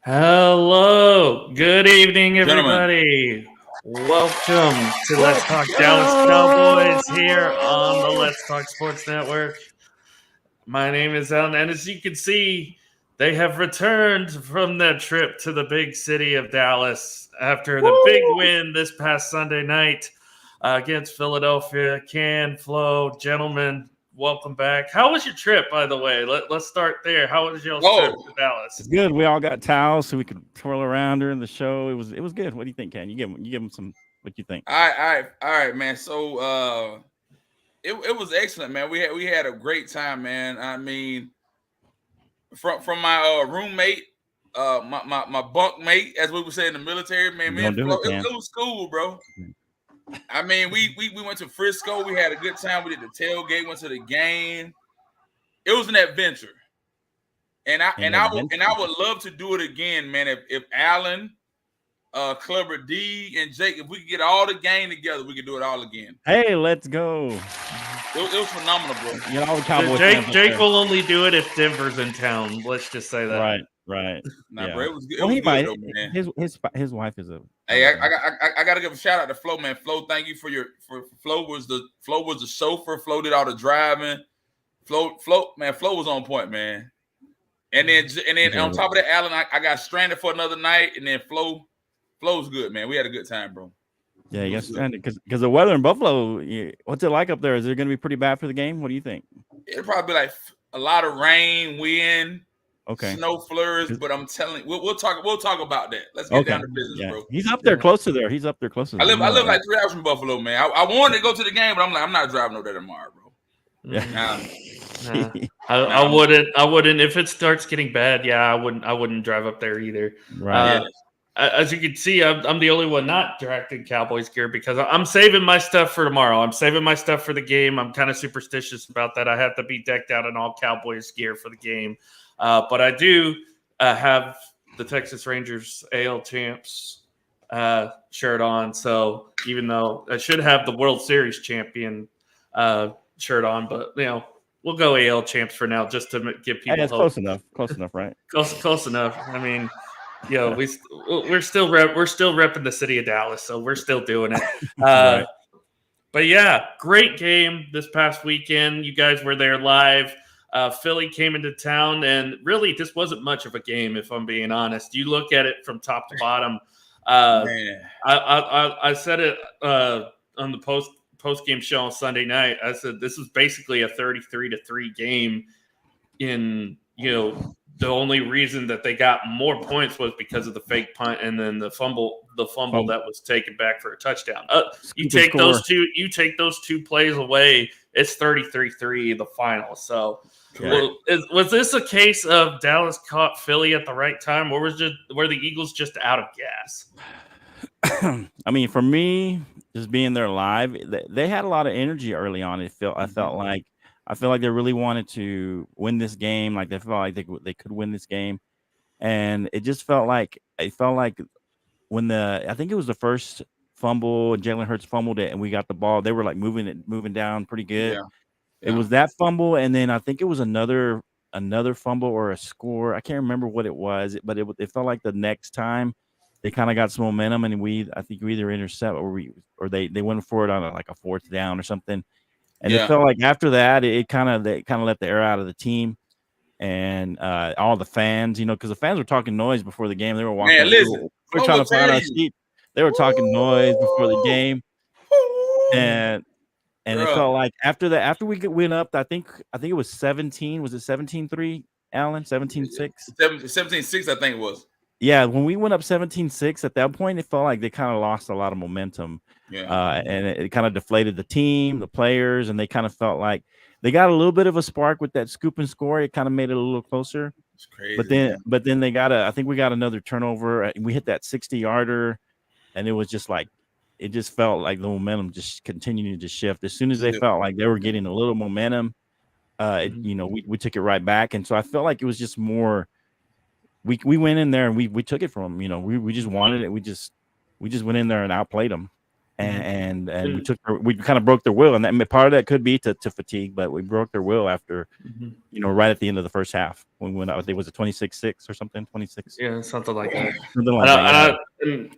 Hello. Good evening, Gentlemen, everybody. Welcome to Let's Talk Dallas Cowboys here on the Let's Talk Sports Network. My name is Allen, and as you can see, they have returned from their trip to the big city of Dallas after the big win this past Sunday night against Philadelphia. Can, Flo, gentlemen, welcome back. How was your trip, by the way? Let's start there. How was y'all's trip to Dallas? It's good. We all got towels so we could twirl around during the show. It was good. What do you think, Ken? You give them some. What you think? all right, man. So it was excellent, man. We had a great time, man. I mean, from my roommate, my bunk mate, as we would say in the military, man. Don't do it, Ken. It was cool, bro. I mean, we went to Frisco. We had a good time. We did the tailgate. Went to the game. It was an adventure, and I would love to do it again, man. If Allen, Clever D, and Jake, if we could get all the gang together, we could do it all again. Hey, let's go. It was phenomenal, bro. You know, all the Cowboys Jake will only do it if Denver's in town. Let's just say that. Right. Nah, yeah. bro, it was good. Well, he might. Though, man. His wife is a. Hey, I gotta give a shout out to Flo, man. Flo, thank you for Flo was the chauffeur. Flo did all the driving. Flo was on point, man. And then on top of that, Allen, I got stranded for another night, and then Flo's good, man. We had a good time, bro. Yeah, yes, because the weather in Buffalo. What's it like up there? Is it going to be pretty bad for the game? What do you think? It'll probably be like a lot of rain, wind, snow flurries. But I'm telling you, we'll talk about that. Let's get down to business, bro. He's up there close to there. I live like 3 hours from Buffalo, man. I wanted to go to the game, but I'm like, I'm not driving over there tomorrow, bro. Yeah. I wouldn't. If it starts getting bad, I wouldn't drive up there either. Right. As you can see, I'm the only one not directing Cowboys gear because I'm saving my stuff for tomorrow. I'm saving my stuff for the game. I'm kind of superstitious about that. I have to be decked out in all Cowboys gear for the game. But I do have the Texas Rangers AL Champs shirt on. So even though I should have the World Series champion shirt on, but we'll go AL Champs for now just to give people hope. Close enough, right? Close enough. I mean. We're still repping the city of Dallas, so we're still doing it. Right. But yeah, great game this past weekend. You guys were there live. Philly came into town, and really, this wasn't much of a game, if I'm being honest. You look at it from top to bottom. I said it on the post game show on Sunday night. I said this was basically a 33-3 game. The only reason that they got more points was because of the fake punt and then the fumble that was taken back for a touchdown. You take those two plays away, it's 33-3 the final. So was this a case of Dallas caught Philly at the right time, or were the Eagles just out of gas? I mean, for me, just being there live, they had a lot of energy early on. I feel like they really wanted to win this game. Like they felt like they could win this game, and it felt like when I think it was the first fumble, Jalen Hurts fumbled it, and we got the ball. They were like moving down pretty good. Yeah. It was that fumble, and then I think it was another fumble or a score. I can't remember what it was, but it felt like the next time they kind of got some momentum, and I think we either intercept or they went for it on like a fourth down or something. And it felt like after that, they kind of let the air out of the team, and all the fans, because the fans were talking noise before the game. They were walking. Man, listen, we were trying to find our seat. They were talking noise before the game, and it felt like after we went up, I think it was 17. Was it 17-3, Allen? 17-6? 17-6, I think it was. Yeah, when we went up 17-6, at that point, it felt like they kind of lost a lot of momentum. Yeah. And it kind of deflated the team, the players, and they kind of felt like they got a little bit of a spark with that scoop and score. It kind of made it a little closer. It's crazy. But then I think we got another turnover. We hit that 60-yarder, and it was just like it just felt like the momentum just continued to shift. As soon as they felt like they were getting a little momentum, we took it right back. And so I felt like it was just more. We went in there and we took it from them. We just wanted it. We just went in there and outplayed them. and we kind of broke their will, and that part of that could be to fatigue, but we broke their will after right at the end of the first half when we went out. I think it was a 26-6 or something, 26. Yeah, something like that. Something like that.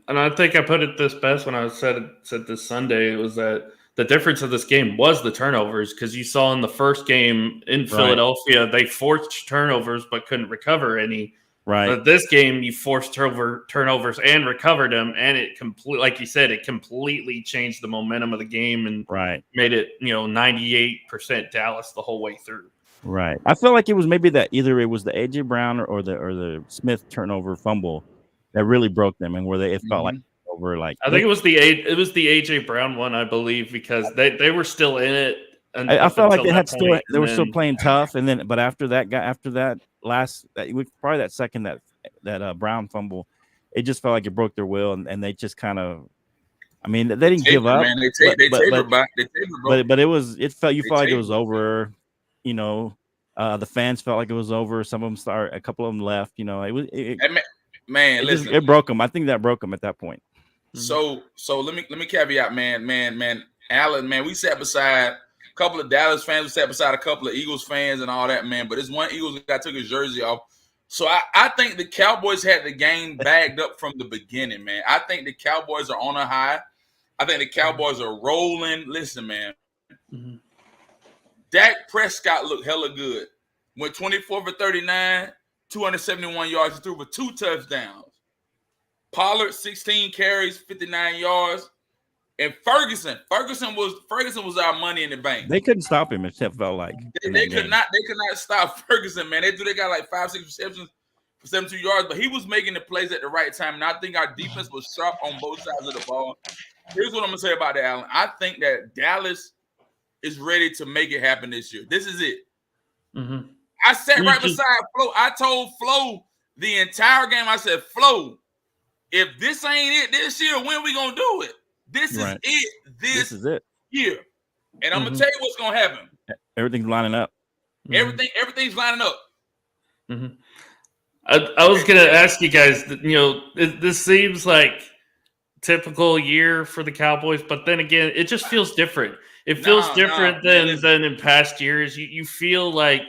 And I think I put it this best when I said this Sunday. It was that the difference of this game was the turnovers, because you saw in the first game in Philadelphia they forced turnovers but couldn't recover any. Right. But this game, you forced turnovers and recovered them, and it like you said, it completely changed the momentum of the game and made it 98% Dallas the whole way through. Right. I feel like it was maybe that either it was the AJ Brown or the Smith turnover fumble that really broke them, and where it felt like over. Like I think it was the AJ Brown one, I believe, because they were still in it. I felt like they were still playing tough, but after that probably that second that Brown fumble, it just felt like it broke their will, and they just kind of, I mean, they didn't give up. Man, but it felt like it was over. The fans felt like it was over. Some of them a couple of them left. It broke them. I think that broke them at that point. So let me caveat, man, Allen, man, we sat beside a couple of Dallas fans, we sat beside a couple of Eagles fans and all that, man. But it's one Eagles guy took his jersey off. So I think the Cowboys had the game bagged up from the beginning, man. I think the Cowboys are on a high. I think the Cowboys are rolling. Listen, man. Dak Prescott looked hella good. Went 24 for 39, 271 yards. He threw for 2 touchdowns. Pollard, 16 carries, 59 yards. And Ferguson was our money in the bank. They couldn't stop him. It felt like they could not stop Ferguson, man. They got like 5-6 receptions for 72 yards, but he was making the plays at the right time. And I think our defense was sharp on both sides of the ball. Here's what I'm gonna say about that, Allen. I think that Dallas is ready to make it happen this year. This is it. I sat right beside Flo. I told Flo the entire game. I said, Flo, if this ain't it this year, when we gonna do it? This is it. This is it. Year. And I'm gonna tell you what's gonna happen. Everything's lining up. Everything's lining up. I was gonna ask you guys. This seems like typical year for the Cowboys, but then again, it just feels different. It feels different than in past years. You feel like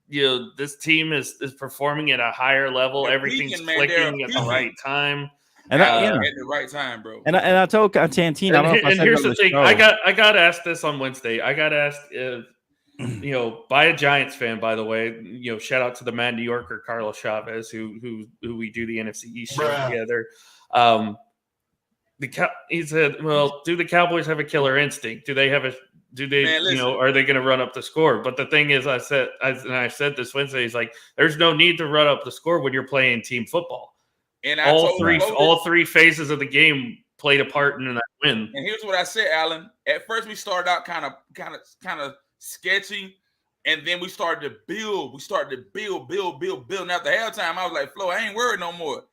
this team is performing at a higher level. Everything's clicking at the right time. And at the right time, bro. And I told Tantine, I don't know if I said here's it on the thing: show. I got asked this on Wednesday. I got asked if by a Giants fan, by the way. Shout out to the Mad New Yorker Carlos Chavez, who we do the NFC East show together. He said, "Well, do the Cowboys have a killer instinct? Do they have a? Do they? Are they going to run up the score?" But the thing is, I said this Wednesday. He's like, "There's no need to run up the score when you're playing team football." And all three phases of the game played a part in that win. And here's what I said, Allen. At first, we started out kind of sketchy, and then we started to build. We started to build. And after halftime, I was like, Flo, I ain't worried no more.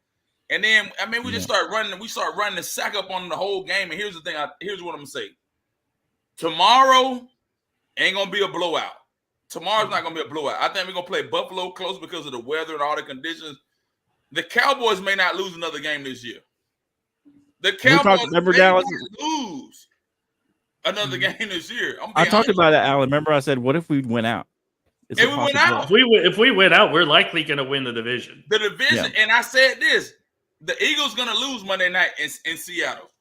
And then, we just started running. We started running the sack up on the whole game. And here's the thing. Here's what I'm going to say. Tomorrow ain't going to be a blowout. Tomorrow's not going to be a blowout. I think we're going to play Buffalo close because of the weather and all the conditions. The Cowboys may not lose another game this year. The Cowboys may not lose another game this year. I talked about that, Allen. Remember I said, what if we went out? If we went out, we're likely going to win the division. And I said this. The Eagles going to lose Monday night in Seattle.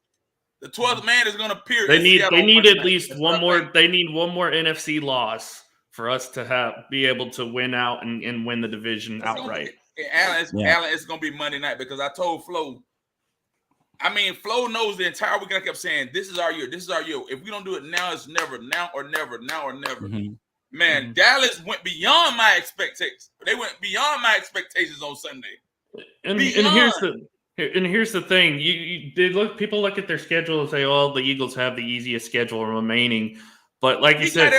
The 12th man is going to appear. They need at least one more. They need one more NFC loss for us to be able to win out and win the division outright. Allen, it's going to be Monday night because I told Flo. Flo knows the entire week. I kept saying, "This is our year. This is our year. If we don't do it now, it's never. Now or never. Now or never." Man, Dallas went beyond my expectations. They went beyond my expectations on Sunday. And here's the thing: people look at their schedule and say, "Oh, the Eagles have the easiest schedule remaining." But like you said,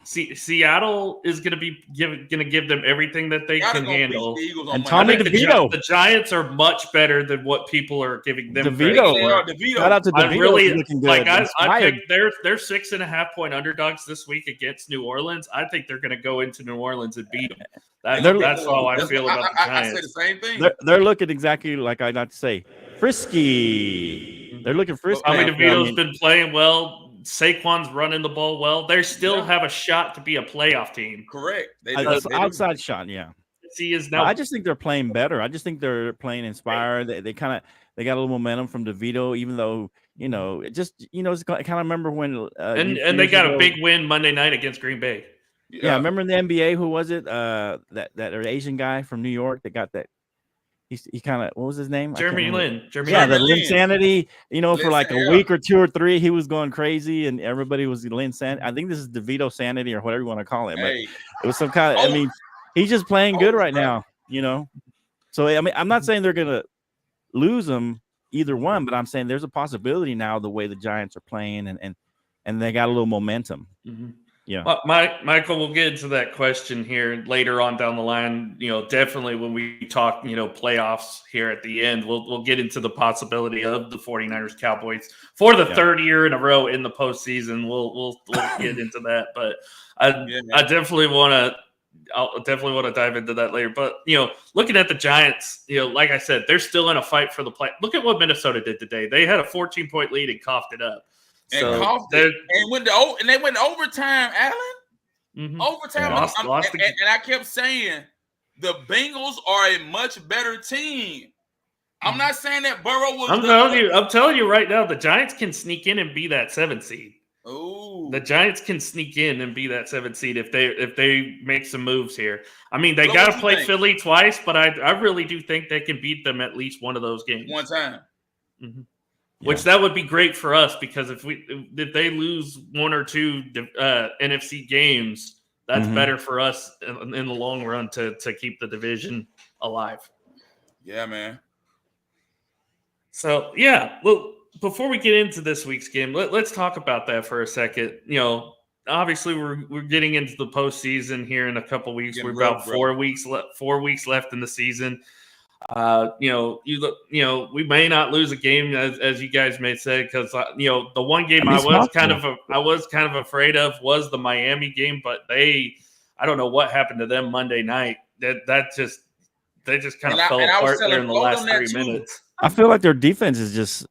Seattle is going to be going to give them everything that they can handle. And Tommy DeVito. The Giants are much better than what people are giving them. DeVito. Shout out to DeVito. Looking good. I think they're 6.5 point underdogs this week against New Orleans. I think they're going to go into New Orleans and beat them. That's how I feel about the Giants. I say the same thing. They're looking exactly like I not to say frisky. They're looking frisky. Tommy DeVito's been playing well. Saquon's running the ball well. They still have a shot to be a playoff team. Correct. Outside shot, yeah. He is now. I just think they're playing better. I just think they're playing inspired. They got a little momentum from DeVito, even though it's kind of remember when and they got a big win Monday night against Green Bay. Yeah, remember in the NBA, who was it? That Asian guy from New York that got that. He kind of, what was his name? Jeremy Lin. The Linsanity. For like a week or 2 or 3, he was going crazy, and everybody was Linsanity. I think this is DeVito sanity or whatever you want to call it, but it was some kind of. I mean, he's just playing good right now. So I mean, I'm not saying they're gonna lose them either one, but I'm saying there's a possibility now the way the Giants are playing, and they got a little momentum. Mm-hmm. Yeah. Well, Michael, we'll get into that question here later on down the line. Definitely when we talk, playoffs here at the end, we'll get into the possibility of the 49ers Cowboys for the third year in a row in the postseason. We'll get into that, but I definitely want to. I'll definitely want to dive into that later. But, looking at the Giants, like I said, they're still in a fight for the play. Look at what Minnesota did today. They had a 14-point lead and coughed it up. And they went to overtime, Allen. Mm-hmm. Overtime. And I kept saying the Bengals are a much better team. I'm not saying that Burrow was. I'm telling you right now, the Giants can sneak in and be that 7th seed. Ooh. The Giants can sneak in and be that 7th seed if they make some moves here. I mean, they got to play Philly twice, but I really do think they can beat them at least one of those games. One time. Mm-hmm. Yeah. Which that would be great for us, because if they lose 1 or 2 NFC games, that's better for us in the long run to keep the division alive. Yeah, man. So well, before we get into this week's game, let's talk about that for a second. Obviously we're getting into the postseason here in a couple weeks. We're about 4 weeks left in the season. We may not lose a game, as you guys may say, because the one game I was kind of afraid of was the Miami game, but I don't know what happened to them Monday night. They just kind of fell apart there in the last 3 minutes. I feel like their defense is just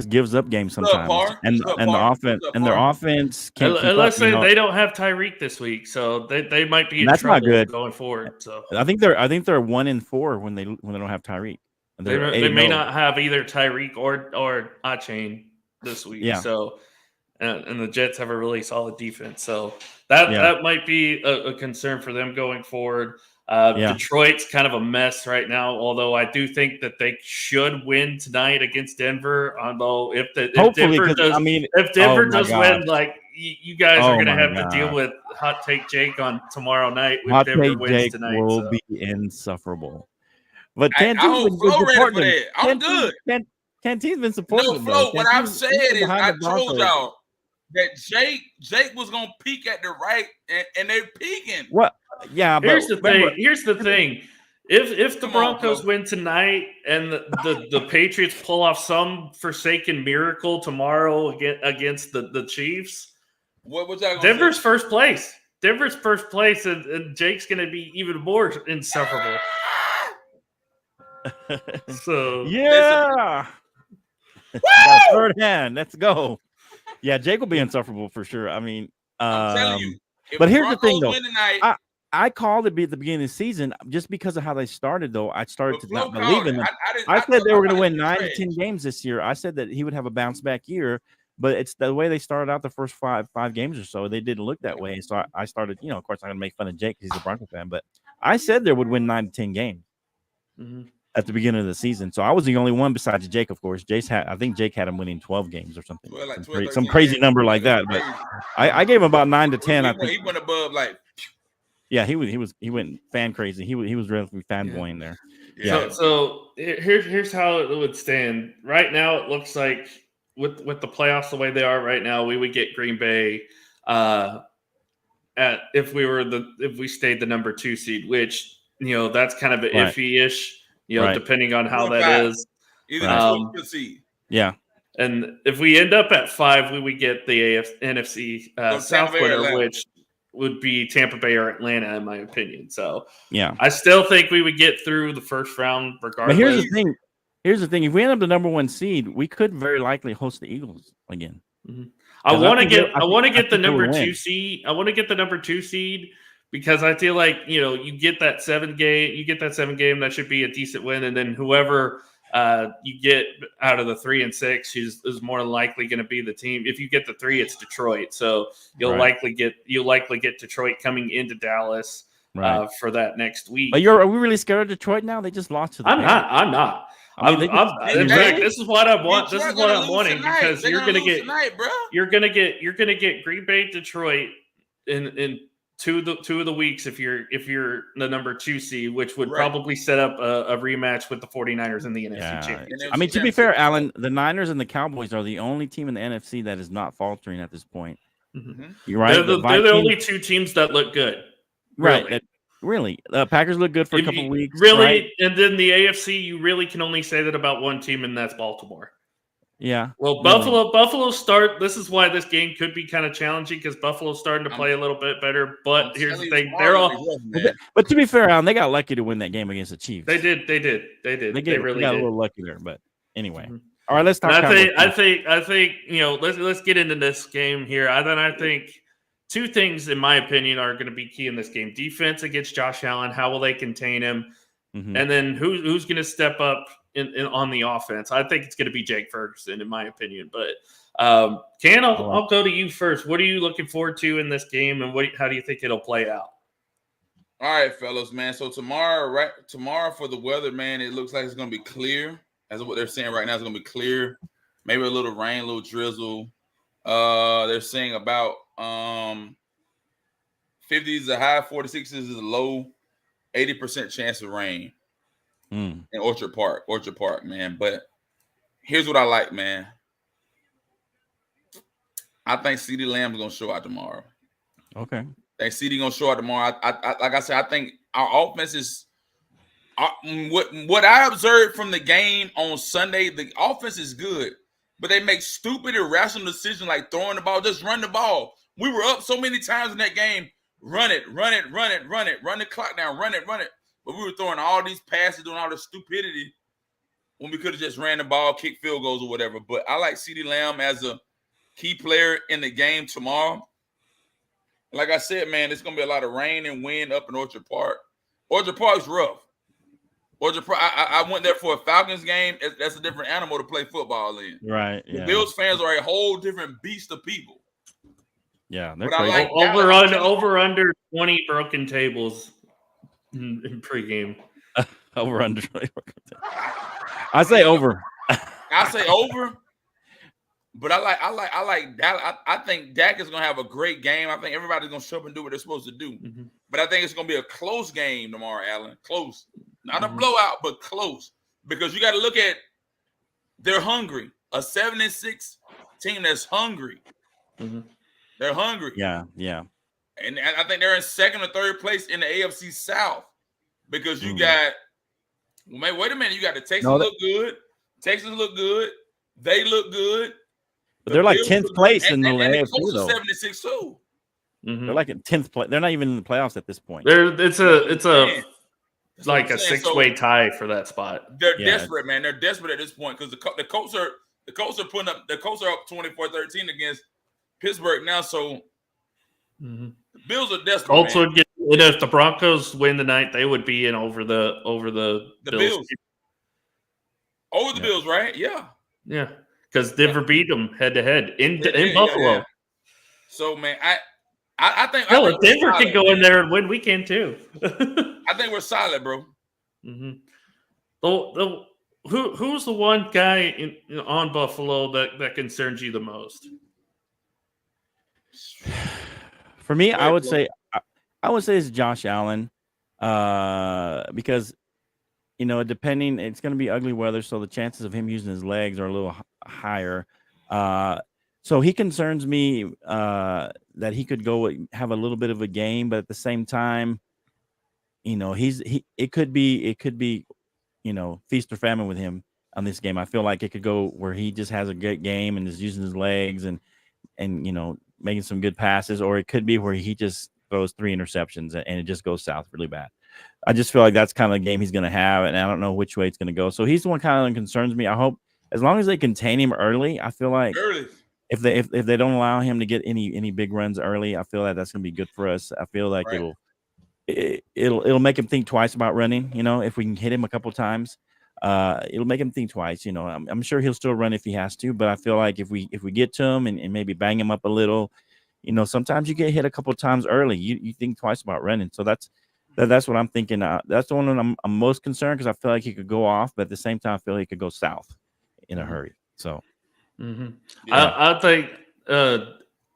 gives up games sometimes, and their offense can't keep unless up, they don't have Tyreek this week, so they might be in that's trouble not good going forward. So I think they're 1-4 when they don't have Tyreek. They may not have either Tyreek or Achane this week. Yeah. So and the Jets have a really solid defense, so that might be a concern for them going forward. Detroit's kind of a mess right now, although I do think that they should win tonight against Denver. Although if Denver does win, like you guys are going to have to deal with Hot Take Jake on tomorrow night. Hot Take Jake will be insufferable. But Cantee's been supporting them. I'm good. Cantee's been supporting them. No, Flo, what I've said is I told y'all that Jake was going to peak at the right, and they're peaking. What? Yeah, but here's the thing. If the Broncos win tonight and the Patriots pull off some forsaken miracle tomorrow against the Chiefs, Denver's first place. Denver's first place, and Jake's going to be even more insufferable. So third hand. Let's go. Yeah, Jake will be insufferable for sure. I mean, I'm telling you. But here's the thing, though. I called it at the beginning of the season just because of how they started, though. I started to not believe in them. I said they were going to win 9 to 10 games this year. I said that he would have a bounce back year, but it's the way they started out the first five games or so. They didn't look that way. So I started, of course, I'm going to make fun of Jake because he's a Bronco fan, but I said they would win 9 to 10 games at the beginning of the season. So I was the only one besides Jake, of course. I think Jake had him winning 12 games or something. Some crazy number like that. But I gave him about 9 to 10. I think he went above like. Yeah, he went fan crazy. He was relatively fanboying there. Yeah. So here's how it would stand right now. It looks like with the playoffs the way they are right now, we would get Green Bay if we stayed the number 2 seed, which that's kind of iffy-ish. Depending on how that is. Yeah. And if we end up at 5, we would get the NFC South winner, which would be Tampa Bay or Atlanta, in my opinion. So, yeah, I still think we would get through the first round regardless. But here's the thing. Here's the thing: if we end up the number 1 seed, we could very likely host the Eagles again. Mm-hmm. I want to get the number 2 win. seed. I want to get the number 2 seed because I feel like you get that 7 game. You get that 7 game. That should be a decent win, and then whoever you get out of the 3 and 6 is more than likely going to be the team. If you get the 3, it's Detroit. So you'll likely get Detroit coming into Dallas for that next week. But are we really scared of Detroit now? They just lost to the Bears. I'm not. In fact, this is what I want. This is what I'm wanting because you're gonna get Green Bay, Detroit in two of the weeks if you're the number 2 seed, which would probably set up a rematch with the 49ers in the NFC Championship. I mean, to be fair, Allen, the Niners and the Cowboys are the only team in the NFC that is not faltering at this point. Mm-hmm. You're right. They're the only 2 teams that look good. Right. Really. Packers look good for a couple weeks. Really, right? And then the AFC, you really can only say that about one team, and that's Baltimore. Yeah. Well, Buffalo start. This is why this game could be kind of challenging because Buffalo's starting to play a little bit better. But here's the thing: they're all. But to be fair, Alan, they got lucky to win that game against the Chiefs. They did. They really got a little lucky there. But anyway, all right, let's talk. I think let's get into this game here. I think 2 things, in my opinion, are going to be key in this game: defense against Josh Allen. How will they contain him? Mm-hmm. And then who's going to step up on the offense? I think it's going to be Jake Ferguson, in my opinion. But Can, I'll go to you first. What are you looking forward to in this game, and how do you think it'll play out? All right, fellas, man. So tomorrow for the weather, man, it looks like it's going to be clear. That's what they're saying right now. It's going to be clear. Maybe a little rain, a little drizzle. They're saying about 50s is a high, 46s is a low, 80% chance of rain in Orchard Park, man. But here's what I like, man. I think CeeDee Lamb's gonna show out tomorrow. Okay. I think CeeDee gonna show out tomorrow. I like I said, I think our offense is what I observed from the game on Sunday. The offense is good, but they make stupid, irrational decisions like throwing the ball. Just run the ball. We were up so many times in that game. Run it. Run the clock down. Run it. But we were throwing all these passes, doing all this stupidity when we could have just ran the ball, kicked field goals or whatever. But I like CeeDee Lamb as a key player in the game tomorrow. Like I said, man, it's going to be a lot of rain and wind up in Orchard Park. Orchard Park's rough. Orchard Park, I went there for a Falcons game. That's a different animal to play football in. Right. Yeah. The Bills fans are a whole different beast of people. Yeah, they're crazy. Like over under 20 broken tables in pregame. Over under. I say over. I say over. But I like Dak. I think Dak is gonna have a great game. I think everybody's gonna show up and do what they're supposed to do. Mm-hmm. But I think it's gonna be a close game tomorrow, Allen. Close, not a blowout, but close. Because you got to look at they're hungry. A 7-6 team that's hungry. Mm-hmm. They're hungry. Yeah. And I think they're in 2nd or 3rd place in the AFC South because you got. Well, wait a minute. You got the Texans look good. Texans look good. They look good. But they're like 10th place in the AFC, though. 76 too. Mm-hmm. They're like in 10th place. They're not even in the playoffs at this point. It's a 6-way tie for that spot. They're desperate, man. They're desperate at this point because the Colts are putting up. The Colts are up 24-13 against Pittsburgh now. So the Bills are desperate. Colts would get. If the Broncos win tonight, they would be in over the Bills. Over the Bills, right? Yeah. Yeah. Because Denver beat them head-to-head in Buffalo. Yeah. So, man, I think if Denver can go in there and win, we can too. I think we're solid, bro. Mm-hmm. Who's the one guy on Buffalo that concerns you the most? For me, I would say it's Josh Allen, because depending, it's going to be ugly weather, so the chances of him using his legs are a little higher. So he concerns me that he could go have a little bit of a game, but at the same time, it could be feast or famine with him on this game. I feel like it could go where he just has a great game and is using his legs and making some good passes, or it could be where he just throws 3 interceptions and it just goes south really bad. I just feel like that's kind of the game he's going to have, and I don't know which way it's going to go. So he's the one kind of concerns me. I hope as long as they contain him early, I feel like if they don't allow him to get any big runs early, I feel like that's going to be good for us. I feel like it'll make him think twice about running. If we can hit him a couple times, it'll make him think twice. I'm sure he'll still run if he has to, but I feel like if we get to him and maybe bang him up a little, sometimes you get hit a couple times early. You think twice about running. So that's what I'm thinking. That's the one I'm most concerned because I feel like he could go off, but at the same time, I feel he could go south in a hurry. So I think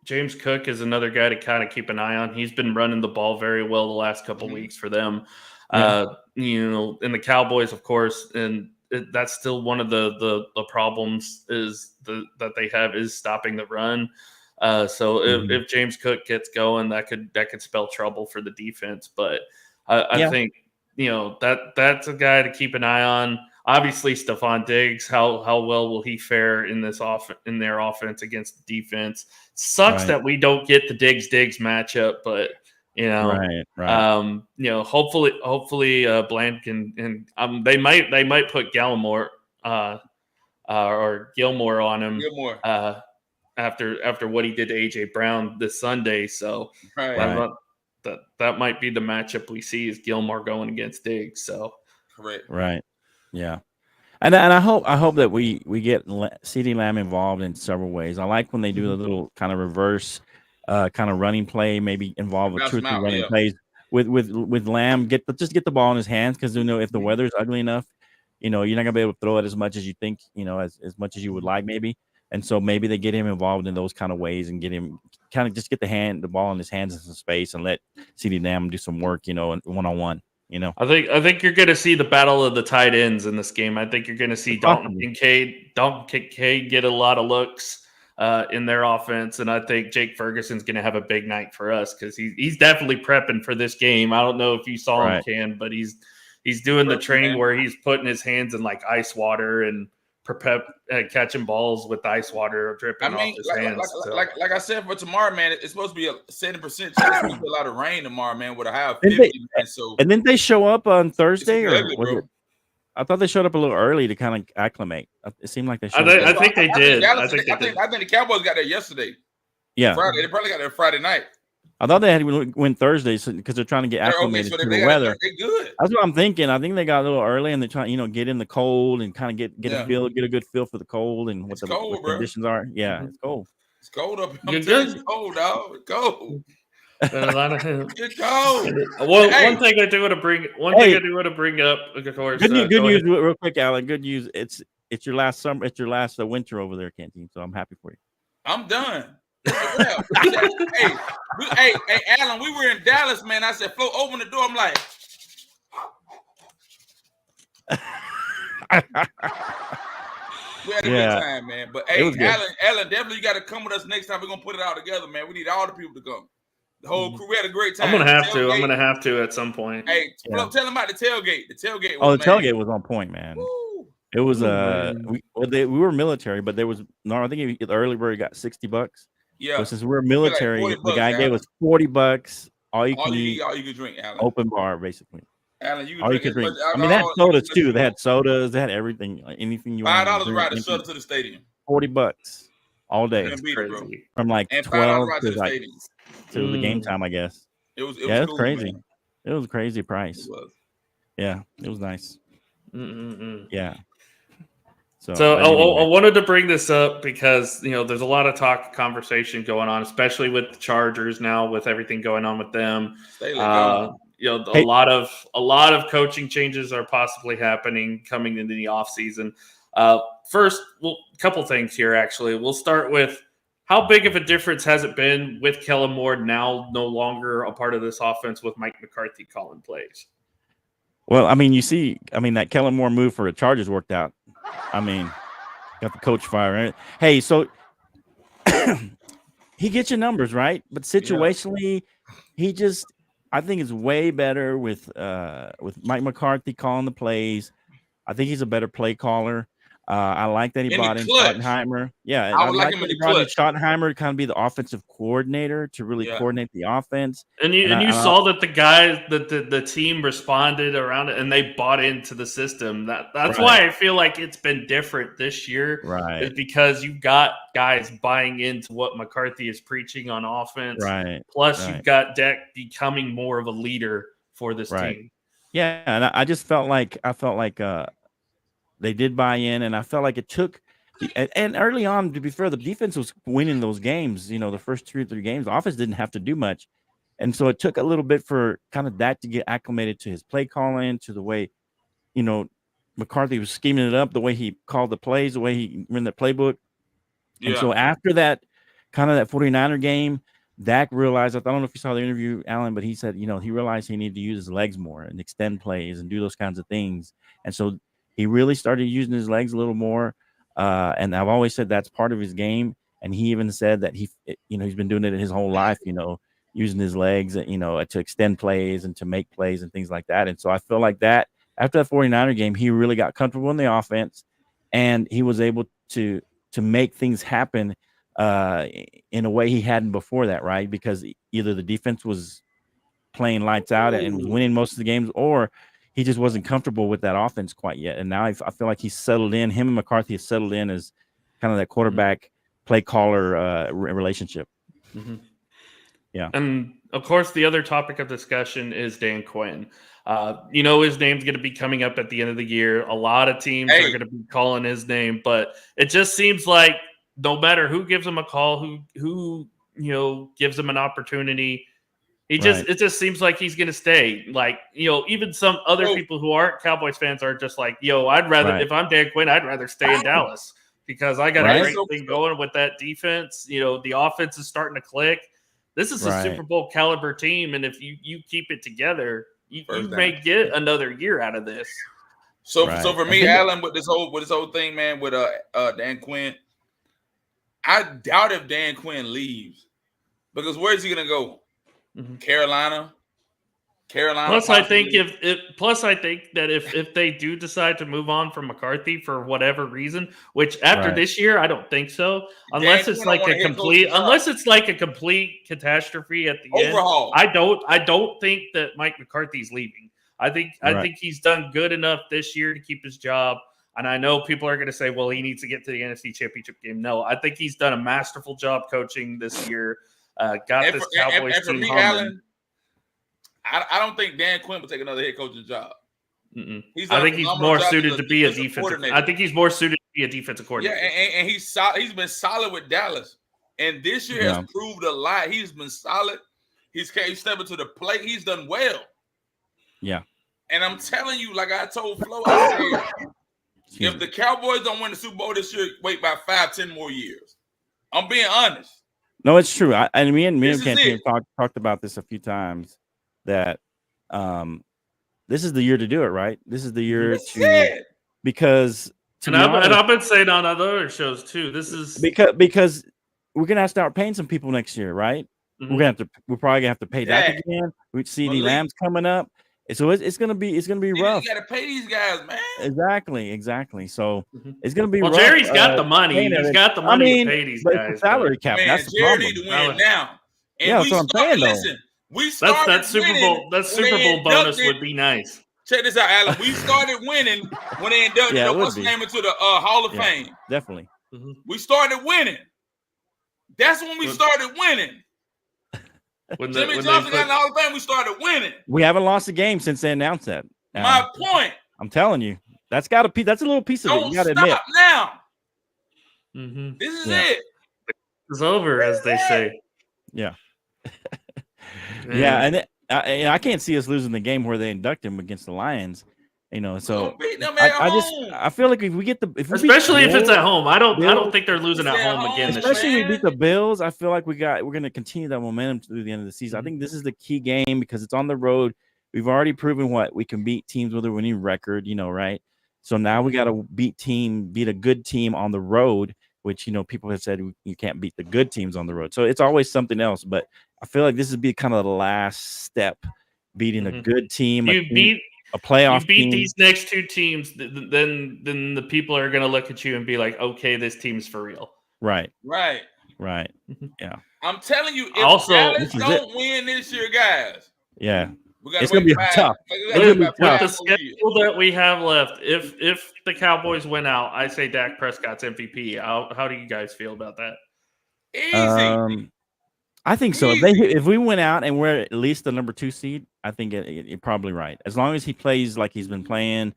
James Cook is another guy to kind of keep an eye on. He's been running the ball very well the last couple weeks for them. And the Cowboys, of course, and that's still one of the problems that they have is stopping the run. So if James Cook gets going, that could spell trouble for the defense. But I think that's a guy to keep an eye on. Obviously, Stephon Diggs, how well will he fare in their offense against the defense? Sucks that we don't get the Diggs matchup, but hopefully Bland can and they might put Gallimore or Gilmore on him after what he did to AJ Brown this Sunday. So that might be the matchup we see is Gilmore going against Diggs. So right. Yeah. And I hope that we get CeeDee Lamb involved in several ways. I like when they do a little kind of reverse kind of running play, maybe involve with 2 or 3 running plays with Lamb. Just get the ball in his hands because if the weather's ugly enough, you're not gonna be able to throw it as much as you think, as much as you would like maybe. And so maybe they get him involved in those kind of ways and get him kind of just get the ball in his hands in some space and let CeeDee Lamb do some work, one-on-one. I think you're going to see the battle of the tight ends in this game. I think you're going to see Dalton Kincaid get a lot of looks in their offense, and I think Jake Ferguson's going to have a big night for us because he's definitely prepping for this game. I don't know if you saw him, Ken, but he's doing the training where he's putting his hands in like ice water and catching balls with ice water dripping off his hands. Like I said, for tomorrow, man, it's supposed to be a 70% chance to be a lot of rain tomorrow, man. With a high of 50, and didn't they show up on Thursday I thought they showed up a little early to kind of acclimate. It seemed like they showed up. I think they did. I think the Cowboys got there yesterday. Yeah, Friday. They probably got there Friday night. I thought they had to win Thursday because they're trying to get acclimated to the weather. They're good. That's what I'm thinking. I think they got a little early and they're trying, get in the cold and kind of get a good feel for the cold and what the conditions are. Yeah, it's cold. It's cold up here. It's cold, dog. It's cold. It's cold. Well, one thing I do want to bring up, of course. Good news, real quick, Alan. Good news. It's your last summer. It's your last winter over there, Canteen. So I'm happy for you. I'm done. Hey, Alan, we were in Dallas, man. I said, Flo, open the door. I'm like, we had a good time, man. But hey, Alan, definitely you got to come with us next time. We're gonna put it all together, man. We need all the people to come. The whole crew. We had a great time. I'm gonna have to at some point. Hey, Flo, tell them about the tailgate. The tailgate. Tailgate was on point, man. Woo. It was we were military, but there was I think the early bird got $60. Yeah. But since we're military, like the guy gave us $40. All you can drink, Alan. Open bar, basically. Alan, you can drink. I mean, they had sodas too. They had sodas. They had everything. Anything you want. $5 to ride a shuttle to the stadium. $40 all day. That's crazy. From like 12 to the game time, I guess. It was cool, crazy. Man. It was a crazy price. It was. Yeah, it was nice. Yeah. So I wanted to bring this up because there's a lot of conversation going on, especially with the Chargers now, with everything going on with them. A lot of coaching changes are possibly happening coming into the offseason. First, a couple things here. Actually, we'll start with how big of a difference has it been with Kellen Moore now no longer a part of this offense with Mike McCarthy calling plays. Well, that Kellen Moore move for the Chargers worked out. Got the coach fired. Right? Hey, so he gets your numbers, right? But situationally, I think it's way better with Mike McCarthy calling the plays. I think he's a better play caller. I like that he In brought the in clutch. Schottenheimer. Yeah, I I would like like him that in he the brought in clutch. Schottenheimer to kind of be the offensive coordinator to really Yeah. coordinate the offense. And you I saw that the guys that the team responded around it and they bought into the system. That's Right. why I feel like it's been different this year. Right. Is because you've got guys buying into what McCarthy is preaching on offense. Right. Plus Right. you've got Dak becoming more of a leader for this Right. team. Yeah, and I just felt like they did buy in, and I felt like it took. And early on, to be fair, the defense was winning those games. You know, the first 2 or 3 games, the offense didn't have to do much, and so it took a little bit for kind of Dak to get acclimated to his play calling, to the way, you know, McCarthy was scheming it up, the way he called the plays, the way he ran the playbook. Yeah. And so after that, kind of that 49er game, Dak realized, I don't know if you saw the interview, Allen, but he said, you know, he realized he needed to use his legs more and extend plays and do those kinds of things. And so he really started using his legs a little more. And I've always said that's part of his game. And he even said that he's been doing it his whole life, you know, using his legs, you know, to extend plays and to make plays and things like that. And so I feel like that after that 49er game, he really got comfortable in the offense, and he was able to make things happen in a way he hadn't before that, right? Because either the defense was playing lights out and was winning most of the games, or he just wasn't comfortable with that offense quite yet. And now I feel like he's settled in. Him and McCarthy has settled in as kind of that quarterback play caller relationship. Mm-hmm. Yeah. And of course, the other topic of discussion is Dan Quinn. You know, his name's going to be coming up at the end of the year. A lot of teams are going to be calling his name, but it just seems like no matter who gives him a call, who you know gives him an opportunity, it just seems like he's going to stay. Like, you know, even some other people who aren't Cowboys fans are just like, yo, I'd rather if I'm Dan Quinn, I'd rather stay in Dallas because I got a great thing going with that defense. You know, the offense is starting to click. This is a Super Bowl caliber team, and if you keep it together, you may get another year out of this. So for me, Allen, with this whole thing, man, with Dan Quinn, I doubt if Dan Quinn leaves, because where's he gonna go? Mm-hmm. Carolina. Plus, I think that if they do decide to move on from McCarthy for whatever reason, which after this year, I don't think so, unless it's like a complete catastrophe at the overhaul. End. I don't think that Mike McCarthy's leaving. I think he's done good enough this year to keep his job. And I know people are going to say, well, he needs to get to the NFC Championship game. No, I think he's done a masterful job coaching this year. Got this Cowboys team humming. Allen, I don't think Dan Quinn will take another head coaching job. I think he's more suited to be a defensive. I think he's more suited to be a defensive coordinator. Yeah, and he's solid. He's been solid with Dallas, and this year has proved a lot. He's been solid. He's stepping to the plate. He's done well. Yeah, and I'm telling you, like I told Flo, I said, if the Cowboys don't win the Super Bowl this year, wait by 5-10 more years. I'm being honest. No, it's true. Me and Can talked about this a few times. That this is the year to do it, right? This is the year because I've been saying on other shows too. This is because we're gonna have to start paying some people next year, right? Mm-hmm. We're probably gonna have to pay that again. CD Lamb's coming up, so it's gonna be rough. You gotta pay these guys, man. Exactly. So it's gonna be rough. Jerry's got the money. He's got the money to pay these guys. Salary cap. Man, that's the Jerry problem. need to win now. And that's what I'm saying. Listen. We started that Super Bowl bonus would be nice. Check this out, Allen. We started winning when they inducted what's name into the Hall of Fame. Definitely. Mm-hmm. We started winning. That's when we started winning. When Jimmy Johnson got in the Hall of Fame, we started winning. We haven't lost a game since they announced that. My point. I'm telling you, that's a little piece of it. You got to admit. Now. Mm-hmm. This is it. It's over, as they say. Yeah. Yeah, and I can't see us losing the game where they induct him against the Lions. You know, so I feel like if especially if it's at home, I don't think they're losing at home again. Especially if we beat the Bills, I feel like we're going to continue that momentum through the end of the season. I think this is the key game because it's on the road. We've already proven we can beat teams with a winning record, you know, right? So now we got to beat a good team on the road, which, you know, people have said you can't beat the good teams on the road. So it's always something else. But I feel like this would be kind of the last step, beating a good team. a playoff you beat team. these next two teams, then the people are going to look at you and be like, okay, this team's for real. Right. Mhm. Yeah. I'm telling you, if Also, Dallas don't win this year, guys, yeah, we got it's to gonna be wait tough. with the five schedule that we have left, if the Cowboys win out, I say Dak Prescott's MVP. How do you guys feel about that? Easy. I think so. Easy. If we went out and we're at least the number 2 seed, I think you're probably right. As long as he plays like he's been playing,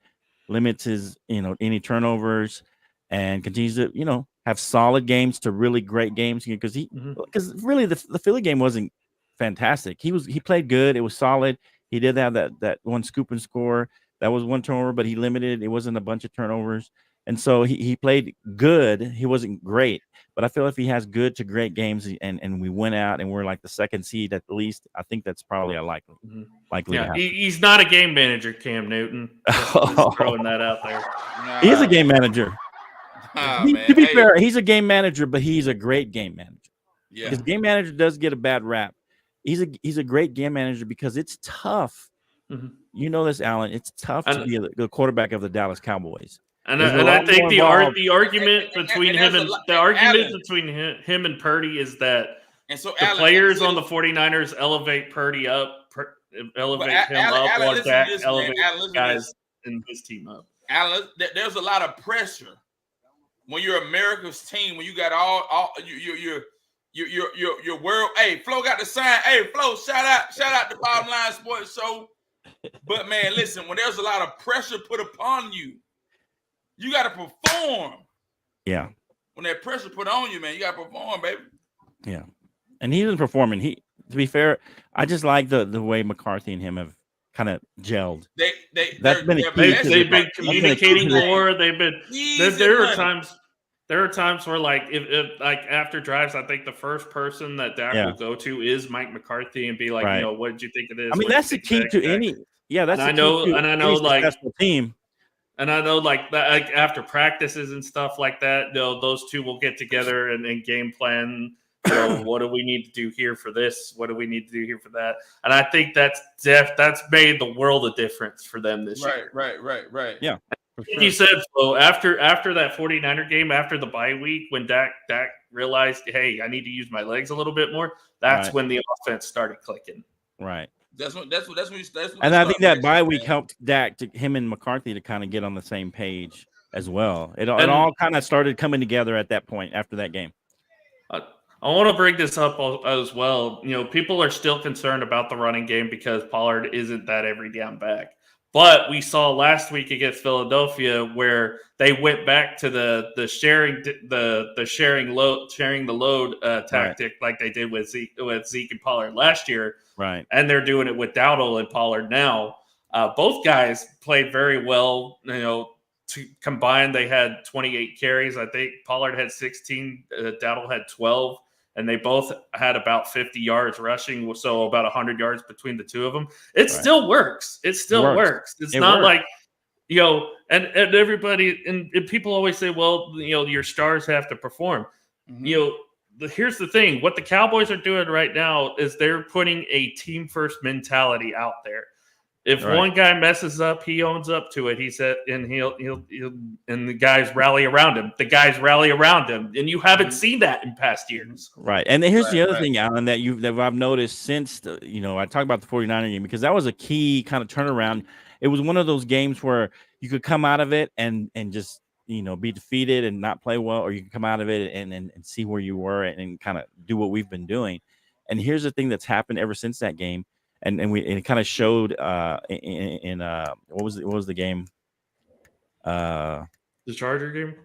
limits his any turnovers, and continues to have solid games to really great games because really the Philly game wasn't fantastic. He played good. It was solid. He did have that one scoop and score. That was one turnover, but he limited. It wasn't a bunch of turnovers. And so he played good. He wasn't great, but I feel if he has good to great games and we went out and we're like the 2nd seed at least, I think that's probably a likely. Yeah, he's not a game manager, Cam Newton. Just throwing that out there. He's a game manager. To be fair, he's a game manager, but he's a great game manager. Yeah, his game manager does get a bad rap. He's a great game manager because it's tough. You know this, Allen. It's tough to be the quarterback of the Dallas Cowboys. And I think the argument between him and Purdy is that the players on the 49ers elevate Purdy up, elevate him up, while Dak elevates guys in his team up. Allen, there's a lot of pressure when you're America's team. When you got all your world. Hey, Flo got the sign. Hey, Flo, shout out to Bottom Line Sports Show. But man, listen, when there's a lot of pressure put upon you, you got to perform. Yeah. When that pressure put on you, man, you got to perform, baby. Yeah. And he isn't performing. To be fair, I just like the way McCarthy and him have kind of gelled. They've been communicating more. There are times where if after drives, I think the first person that Dak will go to is Mike McCarthy and be like, what did you think of this? I mean, that's the key to any. Yeah, that's the key to any successful team. And I know after practices and stuff like that, those two will get together and game plan. What do we need to do here for this? What do we need to do here for that? And I think that's made the world of difference for them this year. Right. Yeah. Sure. You said, Flo, after that 49er game, after the bye week, when Dak realized, hey, I need to use my legs a little bit more, that's when the offense started clicking. Right. That's when and I think that bye week helped Dak him and McCarthy to kind of get on the same page as well. It all kind of started coming together at that point after that game. I want to bring this up as well. People are still concerned about the running game because Pollard isn't that every down back. But we saw last week against Philadelphia where they went back to the sharing the load tactic like they did with Zeke and Pollard last year. Right. And they're doing it with Dowdle and Pollard now. Both guys played very well. Combined, they had 28 carries. I think Pollard had 16. Dowdle had 12. And they both had about 50 yards rushing, so about 100 yards between the two of them. It still works. It still works. It's not like, and everybody, and people always say, well, your stars have to perform. Here's the thing. What the Cowboys are doing right now is they're putting a team-first mentality out there. If one guy messes up, he owns up to it. He said, and he'll and the guys rally around him. And you haven't seen that in past years. Right. And then here's the other thing, Allen, that I've noticed since I talked about the 49er game because that was a key kind of turnaround. It was one of those games where you could come out of it and just be defeated and not play well, or you can come out of it and see where you were and kind of do what we've been doing. And here's the thing that's happened ever since that game. And it kind of showed in what was the game? The Charger game?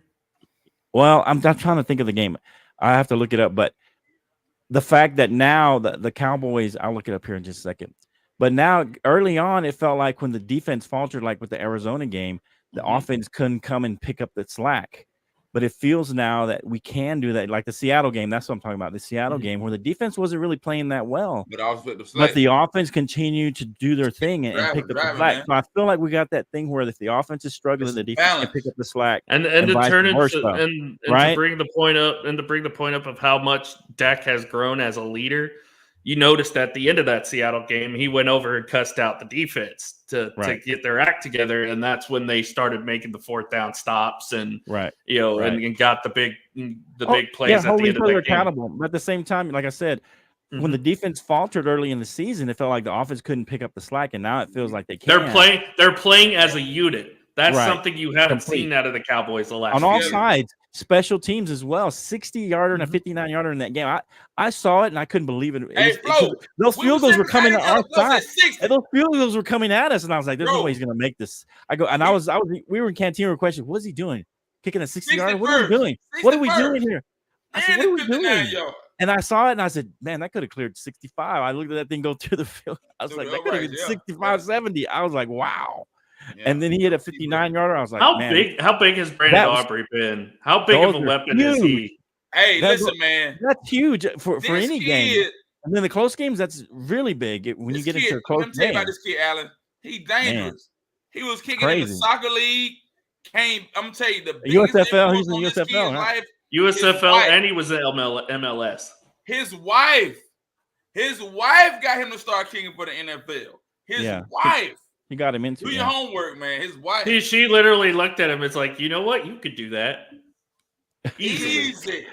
Well, I'm trying to think of the game. I have to look it up. But the fact that now the Cowboys, I'll look it up here in just a second. But now early on, it felt like when the defense faltered, like with the Arizona game, the offense couldn't come and pick up the slack. But it feels now that we can do that, like the Seattle game. That's what I'm talking about. The Seattle game where the defense wasn't really playing that well, but the offense continued to do their thing and pick up the slack. So I feel like we got that thing where if the offense is struggling, the defense can pick up the slack, and to turn it to bring the point up of how much Dak has grown as a leader. you noticed at the end of that Seattle game, he went over and cussed out the defense to get their act together, and that's when they stared making the 4th down stops and and got the big plays at the end of the game. Accountable. But at the same time, like I said, when the defense faltered early in the season, it felt like the offense couldn't pick up the slack, and now it feels like they can. They're playing as a unit. That's something you haven't seen out of the Cowboys the last on all sides. Special teams as well, 60-yarder and a 59-yarder in that game. I saw it and I couldn't believe it. Those field goals were coming to our side. Those field goals were coming at us, and I was like, "There's no way he's going to make this." We were in canteen. We were questioning, "What's he doing? Kicking a 60-yarder? What are we doing? What are we doing here?" I said, "What are we doing?" And I saw it and I said, "Man, that could have cleared 65." I looked at that thing go through the field. I was like, "That could have been 65, 70." I was like, "Wow." Yeah. And then he hit a 59-yarder. I was like, how big has Brandon Aubrey been? How big of a weapon is he? Hey, listen, man. That's huge for any game. And then the close games, that's really big when you get into a close game. Let me tell you about this kid, Allen. He's dangerous. Man. He was kicking in the soccer league. I'm going to tell you, the USFL, he's in USFL, right? USFL, and he was in MLS. His wife got him to start kicking for the NFL. His wife. He got him into do your homework, man. His wife. She literally looked at him. It's like, you know what? You could do that. Easy.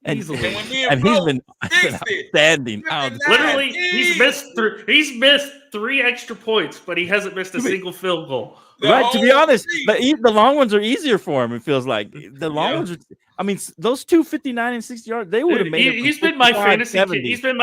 And he's been outstanding. Literally, he's missed 3 extra points, but he hasn't missed a single field goal. Right, to be honest, the long ones are easier for him. It feels like the long ones are. I mean, those 2 59 and 60 yards, they would have made it. He's been my